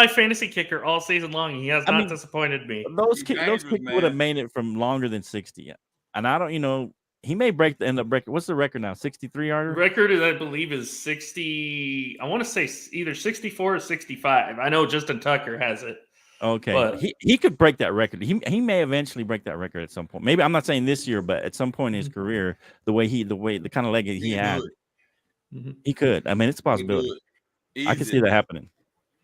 fantasy kicker all season long. He has not disappointed me. Those kicks would have made it from longer than 60. And I don't, he may end up breaking. What's the record now? 63-yarder? Record I believe is 60. I want to say either 64 or 65. I know Justin Tucker has it. Okay, but he could break that record. He may eventually break that record at some point. Maybe I'm not saying this year, but at some point in his career, the kind of leg he had, he could. I mean, it's a possibility. I can see that happening.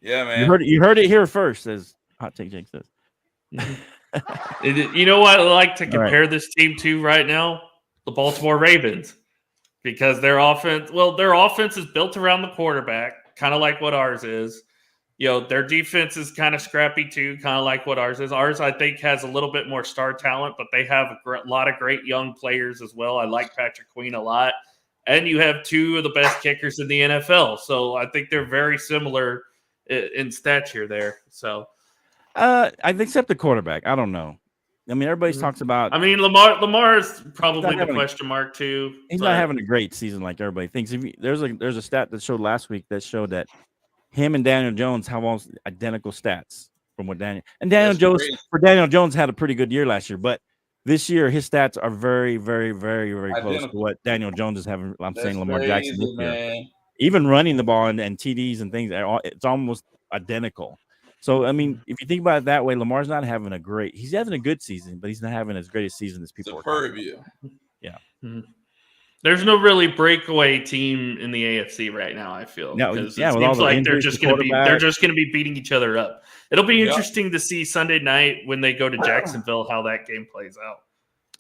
Yeah, man. You heard it here first, as Hot Take Jake says. You know what I like to compare this team to right now? The Baltimore Ravens, because their offense is built around the quarterback, kind of like what ours is. Their defense is kind of scrappy too, kind of like what ours is. Ours, I think, has a little bit more star talent, but they have a lot of great young players as well. I like Patrick Queen a lot. And you have 2 of the best kickers in the NFL. So I think they're very similar in stature there. So, except the quarterback. I don't know. I mean, everybody talks about. I mean, Lamar is probably the question mark too. He's not having a great season like everybody thinks. There's a stat that showed last week that showed that him and Daniel Jones have almost identical stats from what Daniel Jones had a pretty good year last year, but this year his stats are very, very, very, very close to what Daniel Jones is having. I'm saying Lamar Jackson this year. Even running the ball and TDs and things, it's almost identical. So, I mean, if you think about it that way, Lamar's not having he's having a good season, but he's not having as great a season as people are talking about. Yeah. Mm-hmm. There's no really breakaway team in the AFC right now, I feel. It seems like they're just going to be beating each other up. It'll be interesting to see Sunday night when they go to Jacksonville how that game plays out.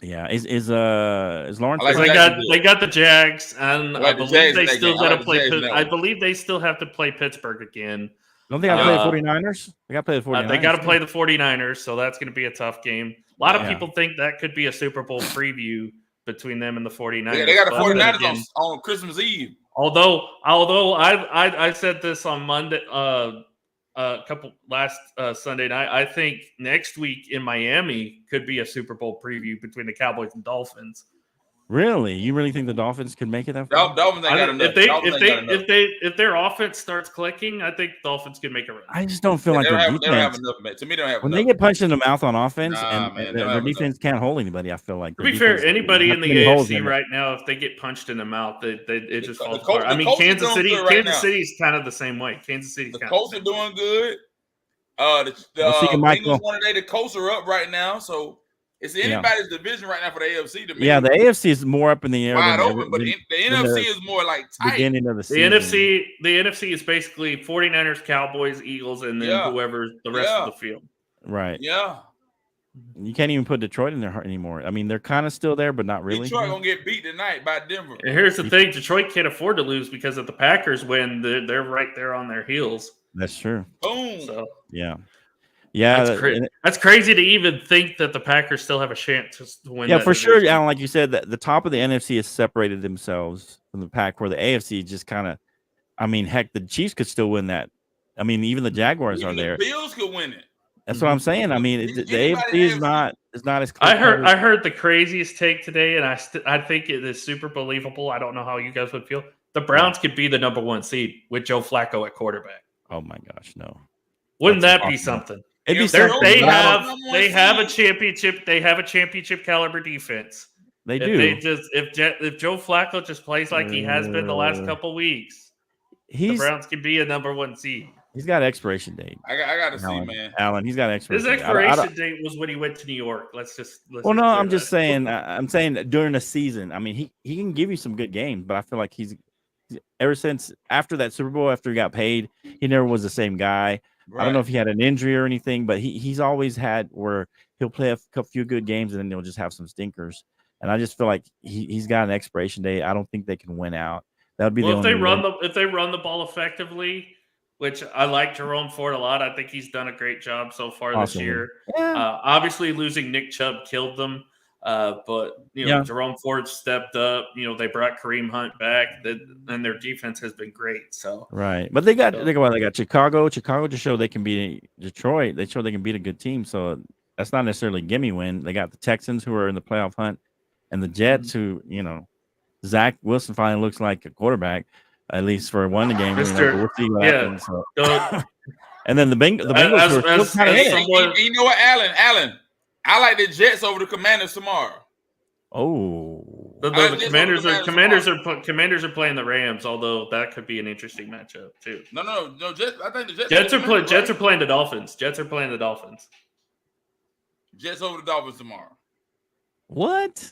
Yeah, is Lawrence? They got the Jags, and I believe they still got to play. I believe they still have to play Pittsburgh again. Don't they got to play the 49ers? They got to play the 49ers. They got to play the 49ers, so that's going to be a tough game. A lot of people think that could be a Super Bowl preview between them and the 49ers. Yeah, they got the 49ers on Christmas Eve. Although I said this on Monday, last Sunday night, I think next week in Miami could be a Super Bowl preview between the Cowboys and Dolphins. Really? You really think the Dolphins could make it that far? Dolphins ain't got enough. If their offense starts clicking, I think Dolphins can make a run. I just don't feel like their defense. They don't have enough, man. To me, they don't have when enough. they get punched in the mouth on offense, their defense can't hold anybody. I feel like. To be fair, anybody in the AFC right now, if they get punched in the mouth, it just falls apart. I mean, Kansas City's kind of the same way. The Colts are doing good. The Colts are up right now, so. It's anybody's division right now for the AFC. To me. Yeah, the AFC is more up in the air. Wide open, but the NFC is more like tight. Beginning of the season. The NFC is basically 49ers, Cowboys, Eagles, and then whoever the rest of the field. Right. Yeah. You can't even put Detroit in there anymore. I mean, they're kind of still there, but not really. Detroit gonna get beat tonight by Denver. And here's the thing: Detroit can't afford to lose because if the Packers win, they're right there on their heels. That's true. Boom. So Yeah. That's crazy to even think that the Packers still have a chance to win. Yeah, that for sure. division. Alan, like you said, that the top of the NFC has separated themselves from the pack, where the AFC just kind of. I mean, heck, the Chiefs could still win that. I mean, even the Jaguars Even are there. the Bills could win it. That's what I'm saying. I mean, the AFC is not as clear. I heard the craziest take today, and I think it is super believable. I don't know how you guys would feel. The Browns could be the number 1 seed with Joe Flacco at quarterback. Oh my gosh, no! Wouldn't that be something? It'd be They something. have a championship. They have a championship caliber defense. They do. If Joe Flacco just plays like he has been the last couple weeks, the Browns can be a number 1 seed. He's got an expiration date. I got to see, man. Alan, he's got an expiration. His expiration date was when he went to New York. I'm just saying. I'm saying during the season. I mean, he can give you some good games, but I feel like he's ever since after that Super Bowl, after he got paid, he never was the same guy. Right. I don't know if he had an injury or anything, but he's always had where he'll play a few good games and then he'll just have some stinkers. And I just feel like he's got an expiration date. I don't think they can win out. That would be the only if they run the ball effectively, which I like Jerome Ford a lot. I think he's done a great job so far this year. Yeah. Obviously, losing Nick Chubb killed them. But Jerome Ford stepped up. They brought Kareem Hunt back, and their defense has been great. So right, but they got Chicago. Chicago just showed they can beat Detroit. They showed they can beat a good team. So that's not necessarily a gimme win. They got the Texans, who are in the playoff hunt, and the Jets, who Zach Wilson finally looks like a quarterback, at least for one game. We'll see what happens. So. And then the Bengals are still kind of in. You know what, Allen? I like the Jets over the Commanders tomorrow. Oh, the Commanders are playing the Rams, although that could be an interesting matchup too. No. Jets. I think the Jets are playing the Dolphins. Jets over the Dolphins tomorrow. What?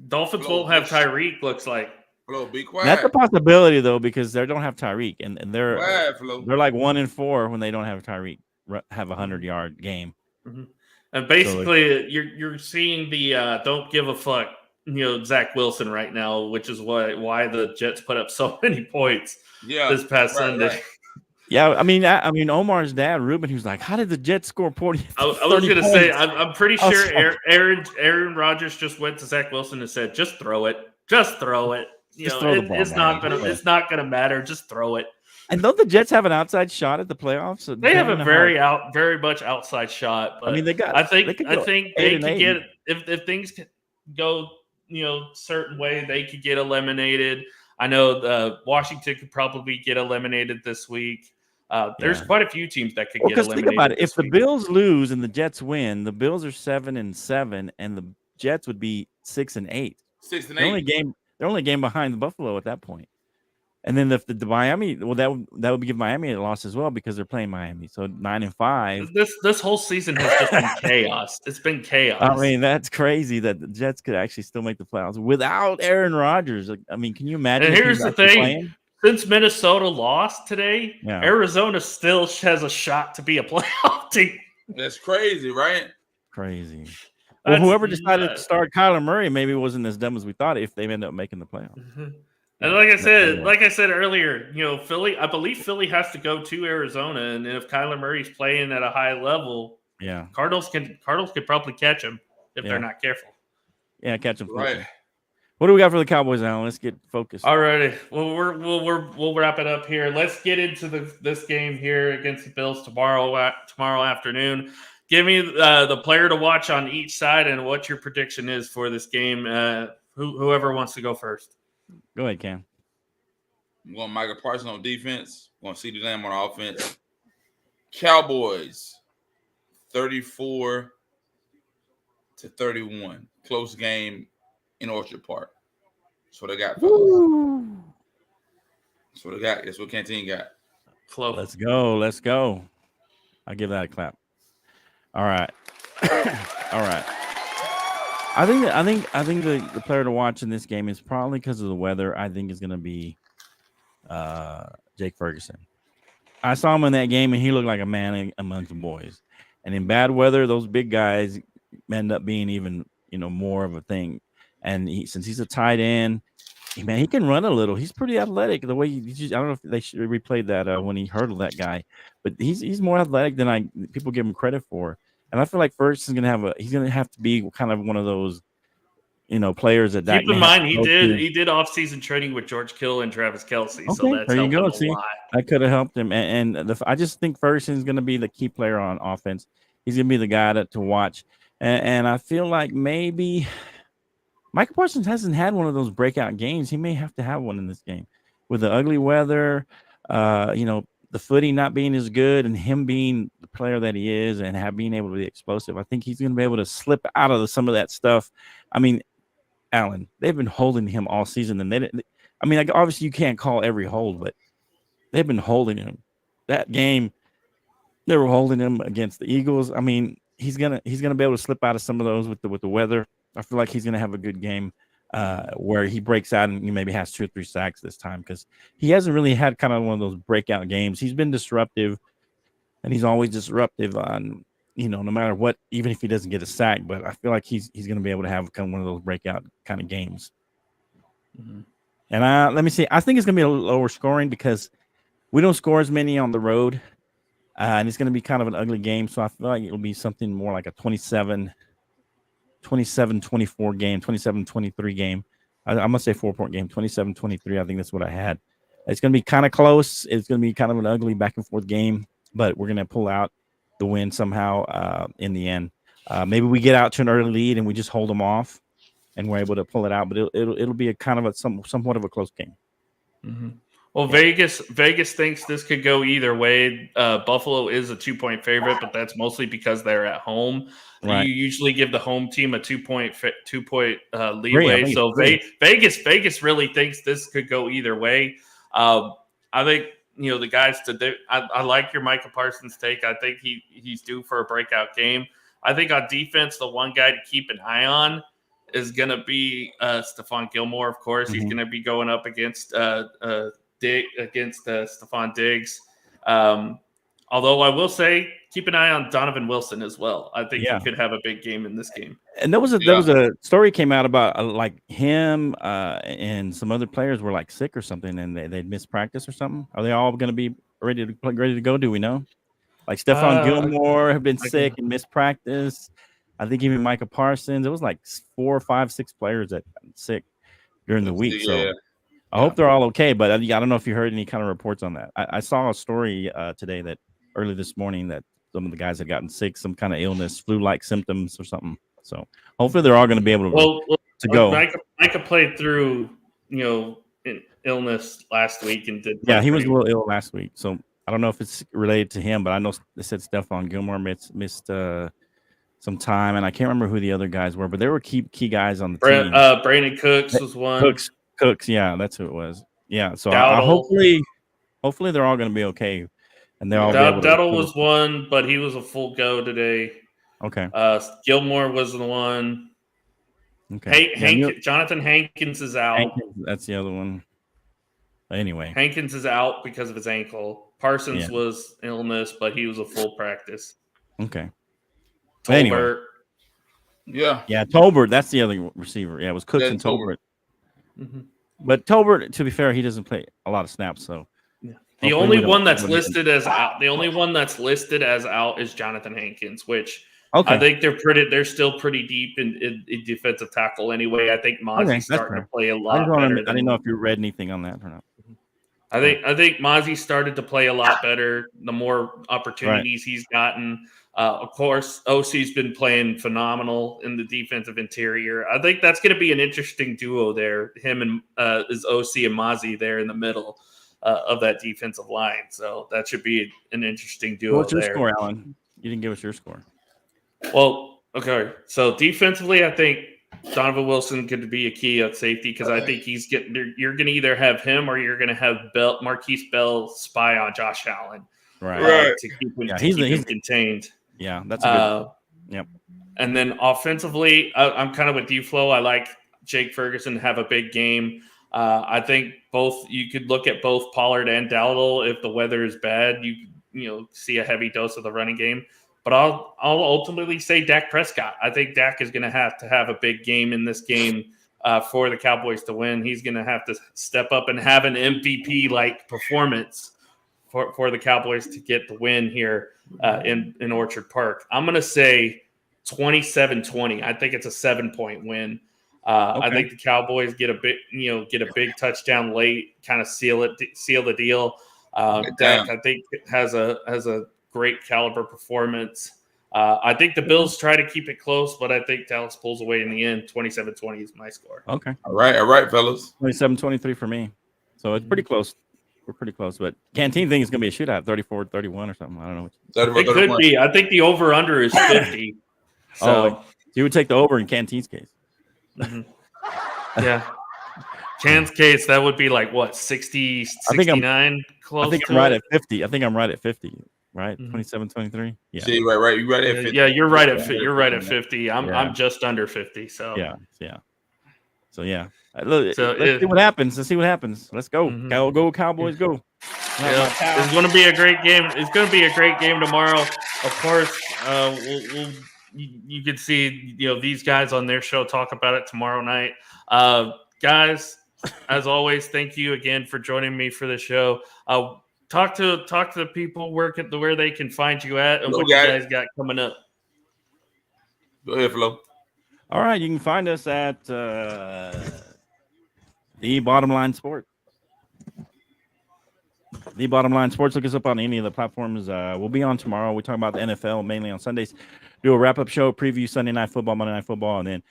Dolphins won't have Tyreek. Looks like. Flo, be quiet. That's a possibility though, because they don't have Tyreek, and they're quiet, they're like 1-4 when they don't have Tyreek. Have a 100-yard game. Mm-hmm. And basically, you're seeing the don't give a fuck, Zach Wilson right now, which is why the Jets put up so many points this past Sunday. Right. Yeah, I mean, Omar's dad, Ruben, he was like, "How did the Jets score 40?" I was going to say, I'm pretty sure Aaron Rodgers just went to Zach Wilson and said, "Just throw it, just throw it. Throw the ball, it's not gonna matter. Just throw it." And don't the Jets have an outside shot at the playoffs? They have a very much outside shot. But I mean, I think they could get if things go certain way, they could get eliminated. I know Washington could probably get eliminated this week. There's quite a few teams that could get eliminated. Think about it. If the Bills lose and the Jets win, the Bills are 7-7, and the Jets would be 6-8. 6-8. They're only a game behind the Buffalo at that point. And then if the Miami, that would give Miami a loss as well because they're playing Miami. So 9-5. This whole season has just been chaos. It's been chaos. I mean, that's crazy that the Jets could actually still make the playoffs without Aaron Rodgers. I mean, can you imagine? And here's the thing: playing? Since Minnesota lost today, Arizona still has a shot to be a playoff team. That's crazy, right? Crazy. Well, whoever decided to start Kyler Murray maybe wasn't as dumb as we thought if they end up making the playoffs. Mm-hmm. And like I said earlier, Philly. I believe Philly has to go to Arizona, and if Kyler Murray's playing at a high level, Cardinals could probably catch him if they're not careful. Yeah, catch him. Right. What do we got for the Cowboys now? Let's get focused. All righty. Well, we'll wrap it up here. Let's get into this game here against the Bills tomorrow afternoon. Give me the player to watch on each side and what your prediction is for this game. Whoever wants to go first. Go ahead, Cam. I'm going Michael Parsons on defense. I'm going CeeDee Lamb on offense. Cowboys, 34-31. Close game in Orchard Park. That's what I got. That's what I got. That's what Canteen got. Close. Let's go. I'll give that a clap. All right. All right. I think the player to watch in this game is probably because of the weather. I think is going to be Jake Ferguson. I saw him in that game, and he looked like a man amongst the boys. And in bad weather, those big guys end up being even more of a thing. And since he's a tight end, Man, he can run a little. He's pretty athletic. The way I don't know if they should replayed that when he hurdled that guy, but he's more athletic than people give him credit for. And I feel like Ferguson's he's gonna have to be kind of one of those players that Dak Keep in may have mind, to go to. he did off-season training with George Kittle and Travis Kelce, so Okay, that's there you helped go. him a See, lot. that could have helped him. I just think Ferguson's going to be the key player on offense. He's going to be the guy to watch. And I feel like maybe Michael Parsons hasn't had one of those breakout games. He may have to have one in this game with the ugly weather, the footing not being as good, and him being the player that he is and being able to be explosive. I think he's going to be able to slip out of some of that stuff. I mean, Allen, they've been holding him all season, and obviously you can't call every hold, but they've been holding him. That game, they were holding him against the Eagles. I mean, he's gonna be able to slip out of some of those with the weather. I feel like he's gonna have a good game where he breaks out and he maybe has 2 or 3 sacks this time because he hasn't really had kind of one of those breakout games. He's been disruptive, and he's always disruptive on no matter what, even if he doesn't get a sack. But I feel like he's gonna be able to have kind of one of those breakout kind of games. Mm-hmm. And let me see. I think it's gonna be a little lower scoring because we don't score as many on the road, and it's going to be kind of an ugly game. So I feel like it'll be something more like a 27-24 game, 27-23 game. I'm going to say 4-point game, 27-23. I think that's what I had. It's going to be kind of close. It's going to be kind of an ugly back and forth game, but we're going to pull out the win somehow in the end. Maybe we get out to an early lead and we just hold them off, and we're able to pull it out. But it'll be a kind of somewhat of a close game. Mm-hmm. Well, yeah. Vegas thinks this could go either way. Buffalo is a 2-point favorite, but that's mostly because they're at home. Right. You usually give the home team a 2-point leeway. So Vegas really thinks this could go either way. I think the guys today. I like your Micah Parsons take. I think he's due for a breakout game. I think on defense, the one guy to keep an eye on is going to be Stephon Gilmore. Of course, he's going to be going up against Stephon Diggs. Although I will say, keep an eye on Donovan Wilson as well. I think he could have a big game in this game. And there was a story came out about like him and some other players were like sick or something, and they'd missed practice or something. Are they all going to be ready to go? Do we know? Like Stephon Gilmore have been sick and missed practice. I think even Micah Parsons. It was like 4, 5, 6 players that got sick during the week. So I hope they're all okay. But I don't know if you heard any kind of reports on that. I saw a story today that early this morning that some of the guys had gotten sick, some kind of illness, flu-like symptoms or something. So hopefully they're all going to be able to go. Micah played through, illness last week and did. Yeah, he was a little ill last week. So I don't know if it's related to him, but I know they said Stephon Gilmore missed some time, and I can't remember who the other guys were, but they were key guys on the team. Brandon Cooks was one. Cooks, yeah, that's who it was. Yeah, so hopefully they're all going to be okay, and they're all. Dowdle was one, but he was a full go today. Okay. Gilmore was the one. Okay. Jonathan Hankins is out. That's the other one. Anyway, Hankins is out because of his ankle. Parsons was illness, but he was a full practice. Okay. Tolbert. Anyway. Yeah, Tolbert. That's the other receiver. Yeah, it was Cooks and Tolbert. Mm-hmm. But Tolbert, to be fair, he doesn't play a lot of snaps. So the only one that's listed as out. The only one that's listed as out is Jonathan Hankins, which I think they're still pretty deep in defensive tackle anyway. I think Mozzie's starting to play a lot better. I didn't know if you read anything on that or not. I think Mozzie started to play a lot better the more opportunities he's gotten. Of course, OC's been playing phenomenal in the defensive interior. I think that's going to be an interesting duo there. Him and is OC and Mozzie there in the middle of that defensive line. So that should be an interesting duo. What's your score, Alan? You didn't give us your score. Well, okay. So defensively, I think Donovan Wilson could be a key at safety because I think you're going to either have him or you're going to have Marquise Bell spy on Josh Allen, right? To keep him contained. Yeah, that's a good. Yep. And then offensively, I'm kind of with you, Flo. I like Jake Ferguson to have a big game. I think you could look at both Pollard and Dowdle. If the weather is bad, you see a heavy dose of the running game. But I'll ultimately say Dak Prescott. I think Dak is going to have a big game in this game. for the Cowboys to win. He's going to have to step up and have an MVP-like performance for the Cowboys to get the win here in Orchard Park. I'm going to say 27-20. I think it's a 7-point win. I think the Cowboys get a big touchdown late, kind of seal the deal. Dak, I think, has a great caliber performance. I think the Bills try to keep it close, but I think Dallas pulls away in the end. 27-20 is my score. Okay. All right, fellas. 27-23 for me. So it's pretty close. We're pretty close, but Canteen think it's going to be a shootout, 34-31 or something. I don't know. It could be. I think the over-under is 50. So you would take the over in Canteen's case. Yeah. Can's case, that would be like, what, 60, 69? I think I'm right at 50. I think I'm right at 50. Right, 27-23. Yeah, see, right. You're right at 50. Yeah, you're right at 50. I'm just under 50. So let's see what happens. Let's go. Go Cowboys, go. It's going to be a great game. It's going to be a great game tomorrow. Of course, you can see these guys on their show talk about it tomorrow night. Guys, as always, thank you again for joining me for the show. Talk to the people where they can find you at and what you guys got coming up. Go ahead, Flo. All right, you can find us at The Bottom Line Sports. The Bottom Line Sports. Look us up on any of the platforms. We'll be on tomorrow. We talk about the NFL mainly on Sundays. Do a wrap-up show, preview Sunday Night Football, Monday Night Football, and then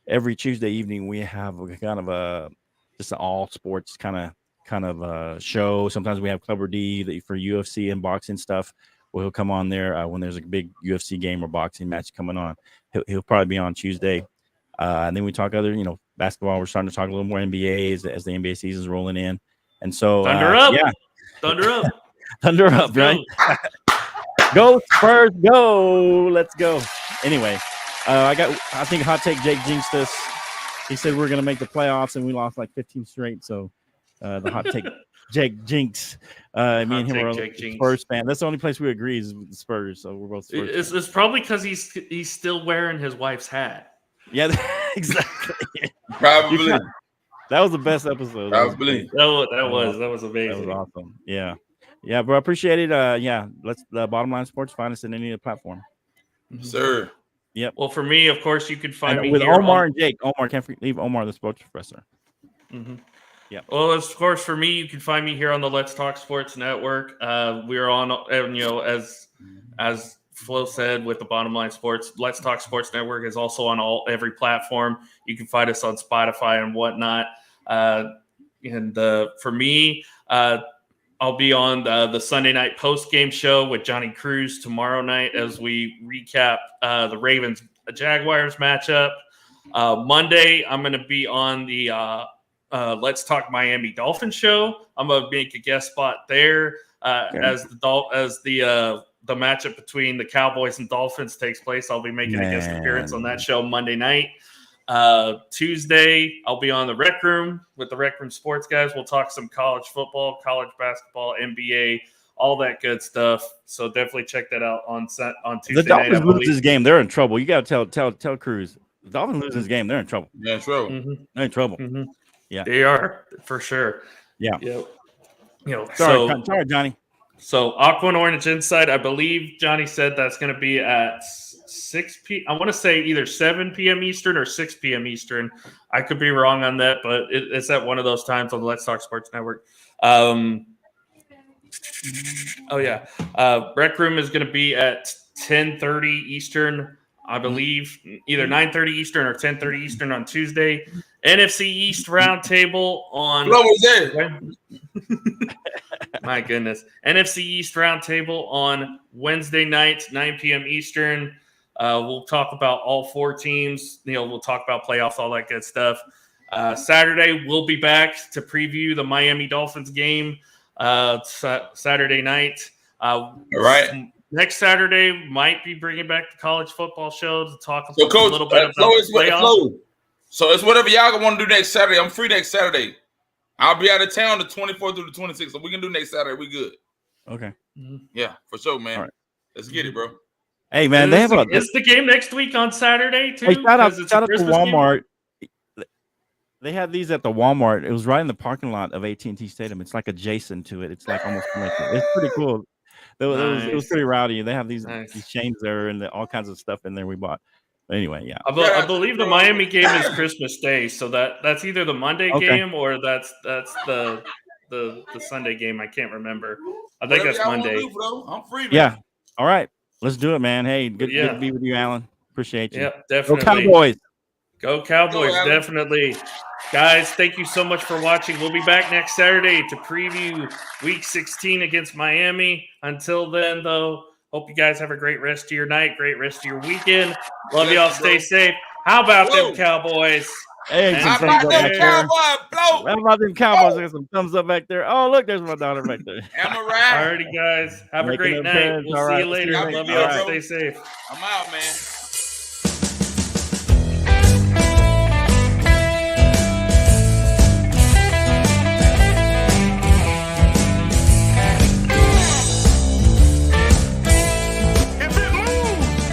every Tuesday evening we have kind of just an all sports kind of show. Sometimes we have Clubber D for UFC and boxing stuff. He'll come on there when there's a big UFC game or boxing match coming on. He'll probably be on Tuesday. And then we talk other, basketball. We're starting to talk a little more NBA as the NBA season's rolling in. And so Thunder up. Yeah. Thunder up. Thunder up, right? Go Spurs, go. Let's go. Anyway, I think Hot Take Jake jinxed us. He said we're going to make the playoffs, and we lost like 15 straight. So the Hot Take Jake jinx. Me and him are Spurs fan. That's the only place we agree is with the Spurs. So we're both Spurs. It's probably because he's still wearing his wife's hat. Yeah, exactly. Probably. That was the best episode. That was amazing. That was awesome. Yeah, bro. Appreciate it. Let's Bottom Line Sports. Find us in any of the platform. Sir. Yep. Well, for me, of course, you can find me with here Omar and Jake. Omar, can't leave Omar, the sports professor. Yeah. Well, of course, for me, you can find me here on the Let's Talk Sports Network. We're on, as Flo said, with the Bottom Line Sports. Let's Talk Sports Network is also on every platform. You can find us on Spotify and whatnot. For me, I'll be on the Sunday night post-game show with Johnny Cruz tomorrow night as we recap the Ravens-Jaguars matchup. Monday, I'm going to be on the Let's Talk Miami Dolphins show. I'm going to make a guest spot there as the matchup between the Cowboys and Dolphins takes place. I'll be making a guest appearance on that show Monday night. Tuesday, I'll be on the Rec Room with the Rec Room Sports guys. We'll talk some college football, college basketball, NBA, all that good stuff. So definitely check that out on Tuesday night. The Dolphins lose this game, they're in trouble. You got to tell Cruz. The Dolphins lose this game, they're in trouble. Yeah, trouble. They're in trouble. Yeah, they are for sure. Yeah. Sorry, Johnny. So Aqua and Orange Inside, I believe Johnny said that's going to be at 6 p.m. I want to say either 7 p.m. Eastern or 6 p.m. Eastern. I could be wrong on that, but it's at one of those times on the Let's Talk Sports Network. Rec Room is going to be at 10:30 Eastern, I believe, either 9:30 Eastern or 10:30 Eastern on Tuesday. NFC East Roundtable on. What was that? My goodness. NFC East Roundtable on Wednesday night, 9 p.m. Eastern. We'll talk about all four teams. We'll talk about playoffs, all that good stuff. Saturday, we'll be back to preview the Miami Dolphins game Saturday night. All right. Next Saturday, might be bringing back the college football show to talk a little bit about playoffs. So it's whatever y'all want to do next Saturday. I'm free next Saturday. I'll be out of town the 24th through the 26th, so we can do next Saturday. We good. Okay. Yeah, for sure, man. All right. Let's get it, bro. Hey, man, it's the game next week on Saturday too. Hey, shout out to Walmart. They had these at the Walmart. It was right in the parking lot of AT&T Stadium. It's like adjacent to it. It's like almost connected. It's pretty cool. It was Nice. pretty rowdy. They have these Nice. chains there and all kinds of stuff in there we bought. But anyway, yeah. I believe the Miami game is Christmas Day, so that's either the Monday game or that's the Sunday game. I can't remember. I think that's Monday. I'm free, man. Yeah. All right. Let's do it, man. Hey, good to be with you, Alan. Appreciate you. Yeah, definitely. Go Cowboys. Go Cowboys, definitely. Guys, thank you so much for watching. We'll be back next Saturday to preview Week 16 against Miami. Until then, though, hope you guys have a great rest of your night, great rest of your weekend. Love y'all. Stay safe. How about them Cowboys? Hey, how about them Cowboys? How about them Cowboys? There's some thumbs up back there. Oh, look, there's my daughter back there. Alrighty, guys. Have a great night. We'll see you later. Love y'all. Stay safe. I'm out, man.